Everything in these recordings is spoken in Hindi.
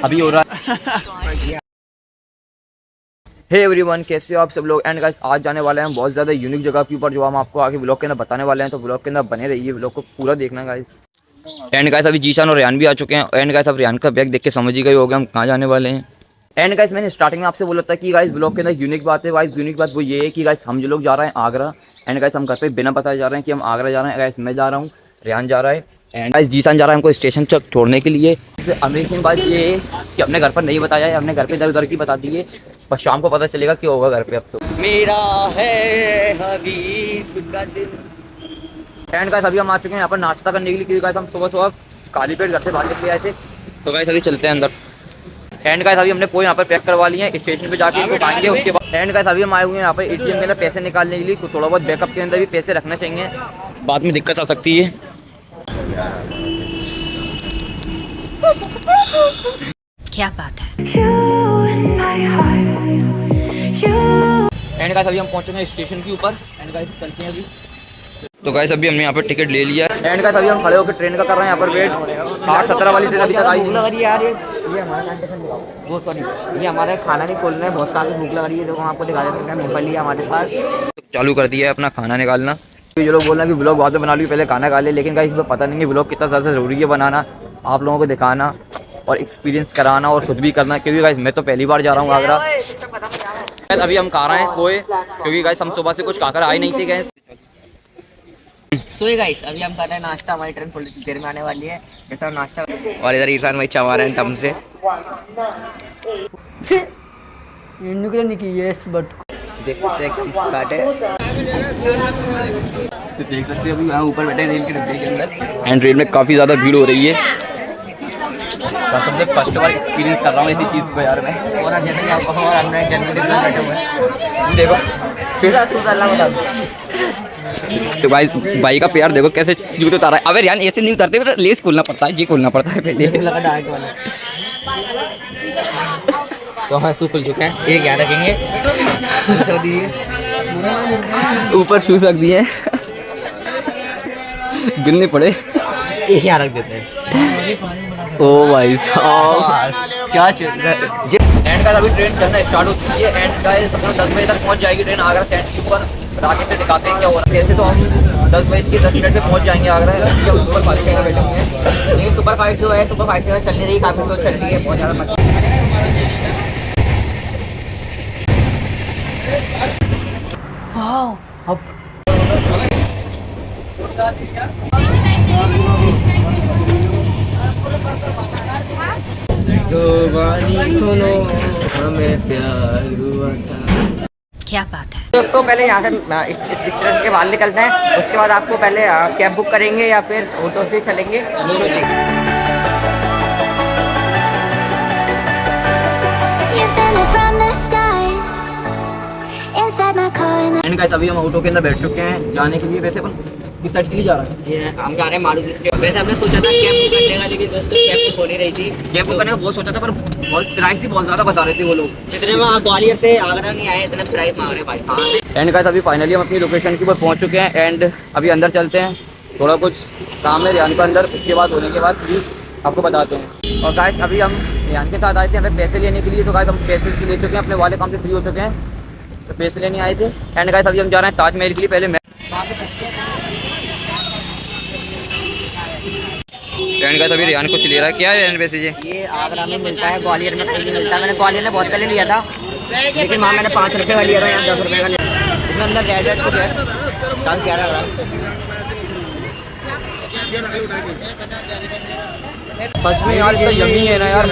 अभी हो रहा है। हे एवरीवन, कैसे हो आप सब लोग। एंड गाइस आज जाने वाले हैं बहुत ज़्यादा यूनिक जगह के ऊपर, जो हम आपको आगे ब्लॉग के अंदर बताने वाले हैं। तो ब्लॉग के अंदर बने रहिए, ब्लॉग को पूरा देखना गाइस। एंड गाइस अभी जीशान और रियान भी आ चुके हैं। एंड गाइस अब रियान का बैग देख के समझ ही गए होंगे हम कहाँ जाने वाले हैं। एंड गाइस मैंने स्टार्टिंग में आपसे बोला था कि गाइस ब्लॉग के अंदर यूनिक बात है। गाइस यूनिक बात वो ये है कि गाइस हम जो लोग जा रहे हैं आगरा। एंड गाइस हम घर पे बिना बताए जा रहे हैं कि हम आगरा जा रहे हैं। गाइस मैं जा रहा हूँ, रियान जा रहा है एंड गाइस जीशान जा रहा है हमको स्टेशन तक छोड़ने के लिए। अमेजिंग बात ये है कि हमने घर पर नहीं बताया है, हमने घर पे इधर उधर की बता दी है, पर शाम को पता चलेगा क्या होगा घर पे। अब तो मेरा है हबीब का दिल। एंड गाइस अभी हम आ चुके हैं यहाँ पर नाश्ता करने के लिए, क्योंकि गाइस हम सुबह सुबह काली पेट घर से बाहर निकले आए थे। तो गाइस अभी चलते हैं अंदर। एंड गाइस अभी हमने पोहे यहाँ पर पैक करवा लिए हैं, स्टेशन पे जाके इनको खाएंगे। उसके बाद एंड गाइस अभी हम आए हुए हैं यहाँ पर एटीएम के अंदर पैसे निकालने के लिए। थोड़ा बहुत बैकअप के अंदर भी पैसे रखना चाहिए, बाद में दिक्कत आ सकती है। क्या बात है। एंड गाइस अभी हम पहुंच चुके हैं स्टेशन के ऊपर। एंड गाइस चलते हैं अभी। तो गाइस अभी हमने यहाँ पर टिकट ले लिया। एंड गाइस अभी हम खड़े होकर ट्रेन का कर रहे हैं यहाँ पर वेट। 8:17 वाली ट्रेन अभी तक आई थी यार ये हमारा वो सॉरी ये हमारा खाना नहीं खोलना है, बहुत सारी भूख लग रही है। देखो आपको दिखा देते हैं, मूंगफली है हमारे पास। चालू कर दिया है अपना खाना निकालना। जो लोग बोल रहे हैं कि ब्लॉग बाद में बना ली, पहले खाना खा ले, लेकिन गाइस इसमें पता नहीं है ब्लॉग कितना ज़्यादा ज़रूरी है बनाना, आप लोगों को दिखाना और एक्सपीरियंस कराना और खुद भी करना। क्योंकि गाइस मैं तो पहली बार जा रहा हूँ आगरा। अभी हम खा रहे हैं पोहे, क्योंकि गाइस हम सुबह से कुछ खाकर आए नहीं थे गैस। सो गाइस अभी हम कर रहे हैं नाश्ता, हमारी ट्रेन थोड़ी देर में आने वाली है। जैसा नाश्ता और इधर ईशान भाई चबा रहे हैं तम से। देख सकते हैं किस बात है। तो देख सकते हैं अभी यहाँ ऊपर बैठे हैं रेल के डिब्बे के अंदर। एंड रेल में काफ़ी ज़्यादा भीड़ हो रही है। सबसे फर्स्ट बार एक्सपीरियंस कर रहा हूँ ऐसी चीज़ को यार मैं। और जैसे कि आपको हमने जनरल डिब्बे में बैठे हुए हैं, देखो फिर अल्लाह बता। तो भाई भाई का प्यार देखो कैसे जूते उतारा है। अबे यार ऐसे नहीं उतारते, फिर लेस खोलना पड़ता है, जी खोलना पड़ता है पहले। लगा डायरेक्ट वाला। तो हम शू खुल चुके हैं, एक याद रखेंगे। ऊपर शूज रख दिए गिनने पड़े, एक याद रख देते हैं। ओ भाई साहब क्या चल रहा है। एंड का अभी ट्रेन चलना स्टार्ट हो चुकी है। एंड का 10 बजे तक पहुंच जाएगी ट्रेन आगरा स्टैंड के ऊपर। फिर आगे से दिखाते हैं क्या हो रहा है। वैसे तो हम 10 बजे के 10 मिनट में पहुंच जाएंगे आगरा। सुपर फास्ट में बैठे हुए हैं, लेकिन सुपर फास्ट जो है सुपर फास्ट चल नहीं रही, काफ़ी तो चल रही है, बहुत ज़्यादा। सुनो हमें प्यार हुआ था। क्या बात है। दोस्तों पहले यहाँ से इस स्टेशन के बाहर निकलते हैं, उसके बाद आपको पहले कैब बुक करेंगे या फिर ऑटो से चलेंगे। एंड गाइस अभी हम ऑटो के अंदर बैठ चुके हैं जाने के लिए। वैसे अपन किस साइड के लिए जा रहे हैं? ये हम जा रहे हैं मारुति के। वैसे हमने सोचा था कैब बुक करने का, लेकिन दोस्तों कैब बुक हो नहीं रही थी। कैब बुक करने का बहुत सोचा था, पर बहुत प्राइस ही बहुत ज़्यादा बता रहे थे वो लोग। जितने में आप ग्वालियर से आगरा नहीं आए, इतना प्राइस मांग रहे भाई साहब। एंड गाइस अभी फाइनली हम अपनी लोकेशन के ऊपर पहुंच चुके हैं। एंड अभी अंदर चलते हैं, थोड़ा कुछ काम है रियान के अंदर, उसके बाद होने के बाद भी आपको बताते हैं। और गाइस अभी हम रियान के साथ आए थे हमें पैसे लेने के लिए। तो गाइस हम पैसे ले चुके हैं, अपने वाले काम से फ्री हो चुके हैं, तो पैसे लेने आए थे। एंड गाइस अभी हम जा रहे हैं ताजमहल के लिए। पहले मैं एंड गाइस अभी रियान कुछ ले रहा है। क्या है रियान पैसे? ये आगरा में मिलता है, ग्वालियर में कहीं नहीं मिलता। मैंने ग्वालियर में बहुत पहले लिया था, लेकिन वहाँ मैंने 5 रुपये का लिया था, यहाँ 10 रुपये का लिया। इसके अंदर रेड कुछ है, दाम क्या रहा सच में यार इतना यम्मी है ना यार,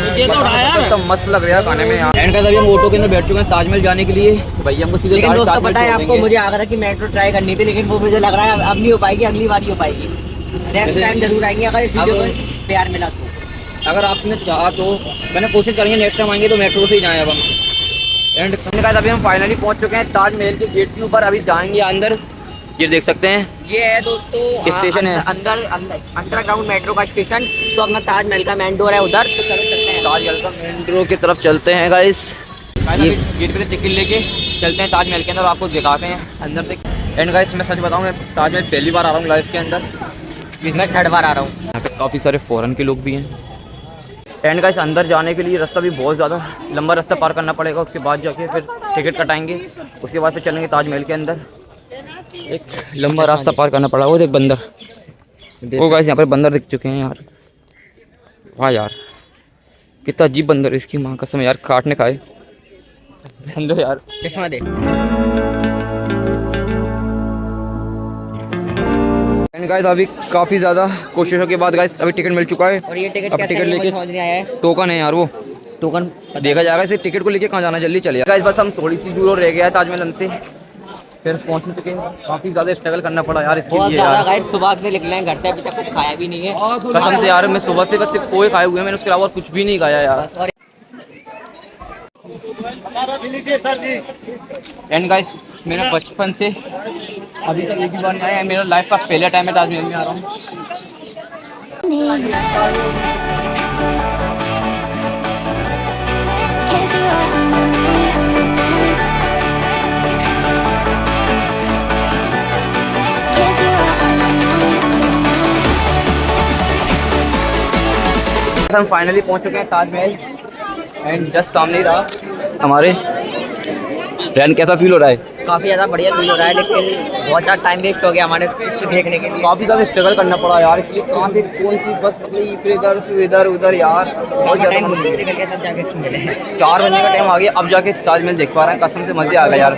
तो मस्त लग रहा है खाने में यार। एंड गाइस अभी हम ऑटो के अंदर बैठ चुके हैं ताजमहल जाने के लिए। भैया हमको सीधे लेकिन दोस्तों पता है आपको, मुझे आगरा की मेट्रो ट्राई करनी थी, लेकिन वो मुझे लग रहा है अब नहीं हो पाएगी, अगली बार ही हो पाएगी। नेक्स्ट टाइम जरूर आएंगे अगर इस वीडियो को प्यार मिला तो। अगर आपने चाहा तो मैंने कोशिश करेंगे नेक्स्ट टाइम आएंगे तो मेट्रो से ही जाएँ अब हम। एंड गाइस अभी हम फाइनली पहुंच चुके हैं ताजमहल के गेट के ऊपर। अभी जाएंगे अंदर, ये देख सकते हैं ये है दोस्तों स्टेशन है, अंदर अंडरग्राउंड मेट्रो का स्टेशन। तो अपना ताजमहल का मेन डोर है उधर, तो चलो चलते हैं ताजमहल का मेन डोर की तरफ चलते हैं गाइस। ये गेट पे टिकट लेके चलते हैं ताजमहल के अंदर, आपको दिखाते हैं अंदर से। एंड गाइस मैं सच बताऊं, मैं ताजमहल पहली बार आ रहा हूँ लाइफ के अंदर। मैं 3rd बार आ रहा हूँ। यहाँ पे काफ़ी सारे फॉरेन के लोग भी हैं। एंड गाइस अंदर जाने के लिए रास्ता भी बहुत ज़्यादा लंबा रास्ता पार करना पड़ेगा, उसके बाद जाके फिर टिकट कटाएंगे, उसके बाद फिर चलेंगे ताजमहल के अंदर। एक लंबा रास्ता पार करना पड़ा। वो देख बंदर, वो गाइस यहाँ पर बंदर दिख चुके हैं यार। वाह यार कितना अजीब बंदर है, इसकी माँ कसम यार, काटने का है बंदर यार। चश्मा देख। एंड गाइस अभी काफ़ी ज़्यादा कोशिशों के बाद गाइस अभी टिकट मिल चुका है। और ये टिकट अब कैसे टिकट है, लेके मुझे समझ नहीं आया है। टोकन है यार, वो टोकन देखा जाएगा। इसे टिकट को लेके कहाँ जाना, जल्दी चलिए गाइस। बस हम थोड़ी सी दूर और रह गया है ताजमहल हमसे, फिर पहुँच चुके हैं। काफ़ी ज़्यादा स्ट्रगल करना पड़ा यार इसके बहुत लिए ज़्यादा यार। गाइस, सुबह से निकले हैं घर से, अभी तक कुछ खाया भी नहीं है। कसम से यार मैं सुबह से बस सिर्फ पोहे खाए हुए हैं मैंने, उसके अलावा और कुछ भी नहीं खाया यार। बस। और एंड गाइस मेरा बचपन से अभी तक एक भी बार नहीं आया है, मेरा लाइफ का पहला टाइम है ताजमहल में आ रहा हूँ। हम फाइनली पहुंच चुके हैं ताजमहल एंड जस्ट सामने ही रहा हमारे। रैन कैसा फील हो रहा है? काफ़ी ज़्यादा बढ़िया फील हो रहा है, लेकिन बहुत ज़्यादा टाइम वेस्ट हो गया हमारे इसको देखने के लिए। काफ़ी ज़्यादा स्ट्रगल करना पड़ा यार इसलिए, कहाँ से कौन सी बस पकड़ी, फिर इधर उधर यार बहुत ज़्यादा। 4 बजे का टाइम आ गया, अब जाके ताजमहल देख पा रहे हैं, कसम से मज़े आ गए यार।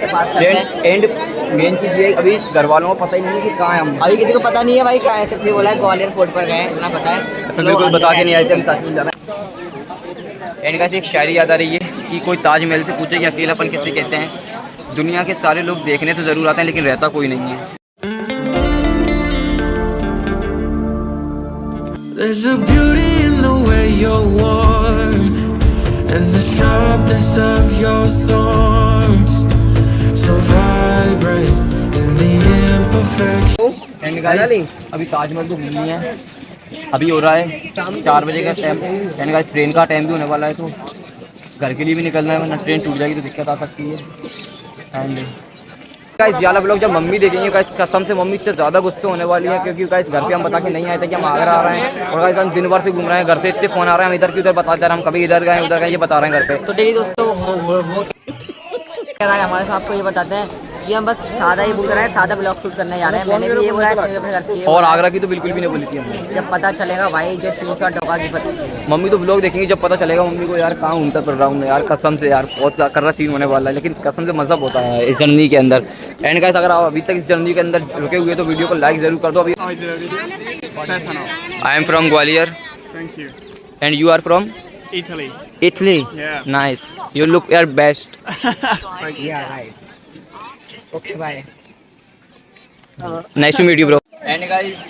एंड मेन चीज़ ये अभी घर वालों को पता ही नहीं है कि कहाँ है हम। अभी किसी को पता नहीं है भाई कहाँ है, सिर्फ ये बोला है ग्वालियर फोर्ट पर गए, इतना पता है। तो बिल्कुल बता के नहीं आए थे हम ताजमहल जाना। एंड गाइस एक शायरी याद आ रही है कि कोई ताजमहल से पूछे कि अकेलापन किसे कहते हैं। दुनिया के सारे लोग देखने तो ज़रूर आते हैं लेकिन रहता कोई नहीं है। There's a beauty in the way you're warm and the sharpness of your thorns, so vibrant in the imperfection. And guys अभी ताजमहल तो घूमनी है, अभी हो रहा है 4 बजे का टाइम। एंड गाइस ट्रेन का टाइम भी होने वाला है, तो घर के लिए भी निकलना है, वरना ट्रेन छूट जाएगी तो दिक्कत आ सकती है। एंड गाइस ये वाला ब्लॉग जब मम्मी देखेंगे गाइस, कसम से मम्मी इतने ज़्यादा गुस्से होने वाली है, क्योंकि गाइस घर पे हम बता के नहीं आए थे कि हम आगरा आ रहे हैं, और गाइस हम दिन भर से घूम रहे हैं, घर से इतने फ़ोन आ रहे हैं, हम इधर की उधर बताते हैं, हम कभी इधर गए उधर गए ये बता रहे हैं घर पे। तो डेली दोस्तों वो कह रहा है हमारे साथ, आपको ये बताते हैं कि हम बस सादा ही बोल रहे हैं, सादा ब्लॉग शूट करने जा रहे हैं। मैंने भी ये बोला है अपने घर पे, और आगरा की तो बिल्कुल भी नहीं बोली थी हमने। जब पता चलेगा भाई जो स्क्रीनशॉट होगा की पता। मम्मी तो ब्लॉग देखेंगी जब पता चलेगा मम्मी को यार कहाँ घूमता फिर रहा हूँ मैं यार, कसम से यार बहुत कर्रा सीन होने वाला है, लेकिन कसम से मज़ा होता है इस जर्नी के अंदर। एंड गाइस अगर आप अभी तक इस जर्नी के अंदर रुके हुए तो वीडियो को लाइक ज़रूर कर दो। अभी I am from Gwalior and you are from Italy. Italy? Yeah. Nice. You look your best. Okay bye. Nice to meet you, bro. And guys,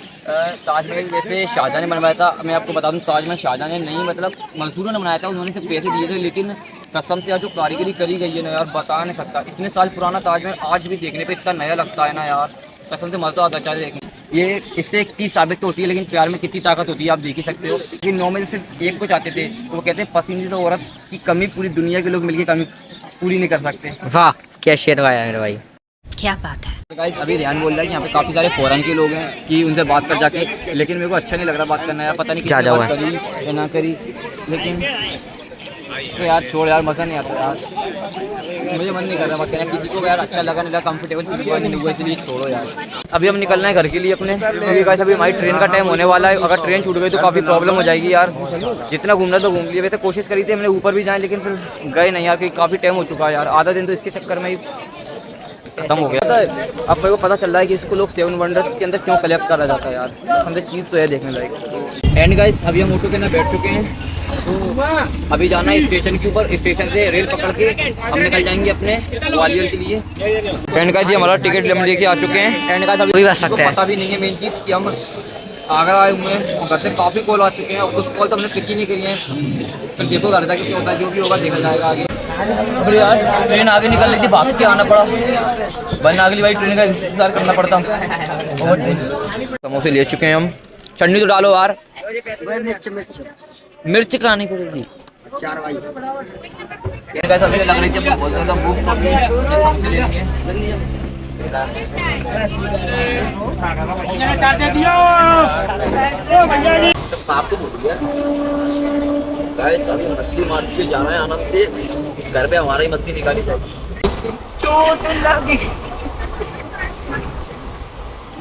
Taj Mahal वैसे शाहजहाँ ने बनवाया था। मैं आपको बता दूं ताजमहल शाहजहाँ ने नहीं, मतलब मजदूरों ने बनाया था, उन्होंने सिर्फ पैसे दिए थे, लेकिन कसम से यार जो कारीगरी करी गई है ना यार बता नहीं सकता। इतने साल पुराना ताजमहल आज भी देखने पे इतना नया लगता है ना यार, कसम से मज़ा आता है देखने। ये इससे एक चीज़ साबित तो होती है, लेकिन प्यार में कितनी ताकत होती है आप देख ही सकते हो। कि 9 में से सिर्फ एक को चाहते थे, तो वो कहते हैं पसंदीदा औरत की कमी पूरी दुनिया के लोग मिलकर कमी पूरी नहीं कर सकते। वाह क्या शेर गाया मेरे भाई। क्या बात है। तो गाइस अभी रेहान बोल रहा है कि यहाँ पे काफ़ी सारे फॉरेन के लोग हैं कि उनसे बात कर जाके, लेकिन मेरे को अच्छा नहीं लग रहा बात करना यार, पता नहीं किसने बात करी या ना करी, लेकिन तो यार छोड़ यार, मज़ा नहीं आता यार, मुझे मन नहीं कर रहा बात करना। किसी को यार अच्छा लगा नहीं लगा, कंफर्टेबल नहीं हुआ, इसलिए छोड़ो यार। अभी हम निकलना है घर के लिए अपने, क्योंकि गाइस अभी हमारी ट्रेन का टाइम होने वाला है। अगर ट्रेन छूट गई तो काफ़ी प्रॉब्लम हो जाएगी यार। जितना घूमना तो घूम लिया, वैसे कोशिश करी थी हमने ऊपर भी जाएँ, लेकिन फिर गए नहीं यार, क्योंकि काफ़ी टाइम हो चुका है यार, आधा दिन तो इसके चक्कर में ही खत्म हो गया। अब मेरे को पता चल रहा है कि इसको लोग 7 वंडर्स के अंदर क्यों कलेक्ट करा जाता है यार, समझे चीज़ तो है देखने लायक। एंड गाइस अभी हम ऑटो के अंदर बैठ चुके हैं, तो अभी जाना है स्टेशन के ऊपर, स्टेशन से रेल पकड़ के हम निकल जाएंगे अपने ग्वालियर के लिए। एंड गाइस ये हमारा टिकट हम लेके आ चुके हैं। एंड गाइस अभी पता भी नहीं है मेन चीज़ कि हम आगरा आए हुए हैं, घर से काफ़ी कॉल आ चुके हैं, उस कॉल तो हमने पिक ही नहीं करी है। फिर देखो घर जाके क्या होता है, जो भी होगा देखा जाएगा आगे। अरे यार ट्रेन आगे निकल रही थी, भाग के आना पड़ा, वरना अगली बारी ट्रेन का इंतजार करना पड़ता। समोसे ले चुके हैं हम, चटनी तो डालो यार, मिर्च खानी पड़ेगी 4 भाई। कैसा मुझे लग रही थी बहुत ज़्यादा भूख, तो समोसे ले लेंगे। आपको बोल दिया गाइस अभी मस्ती मार के जा रहे हैं आराम से, घर पे हमारा ही मस्ती निकाली जाएगी। चोट लगी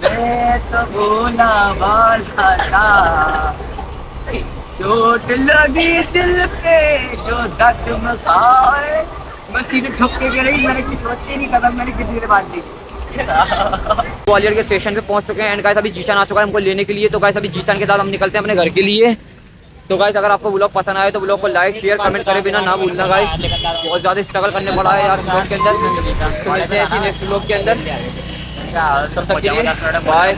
मैं तो भोला वाला था, चोट लगी दिल पे जो धकमकाए, मैं सीधे ठोक के रही, मैंने कुछ सोची नहीं, कदम मैंने कितनी देर बांध दी। ग्वालियर के स्टेशन पे पहुंच चुके हैं एंड गाइस अभी जीशान आ चुका है हमको लेने के लिए। तो गाइस अभी जीशान के साथ हम निकलते हैं अपने घर के लिए। तो गाइस अगर आपको ब्लॉग पसंद आए तो ब्लॉग को लाइक शेयर कमेंट करे बिना ना भूलना गाइस। बहुत ज़्यादा स्ट्रगल करने पड़ा है यार ब्लॉग के अंदर। तो मिलते हैं ऐसी नेक्स्ट ब्लॉग के अंदर, तब तक के लिए बाय।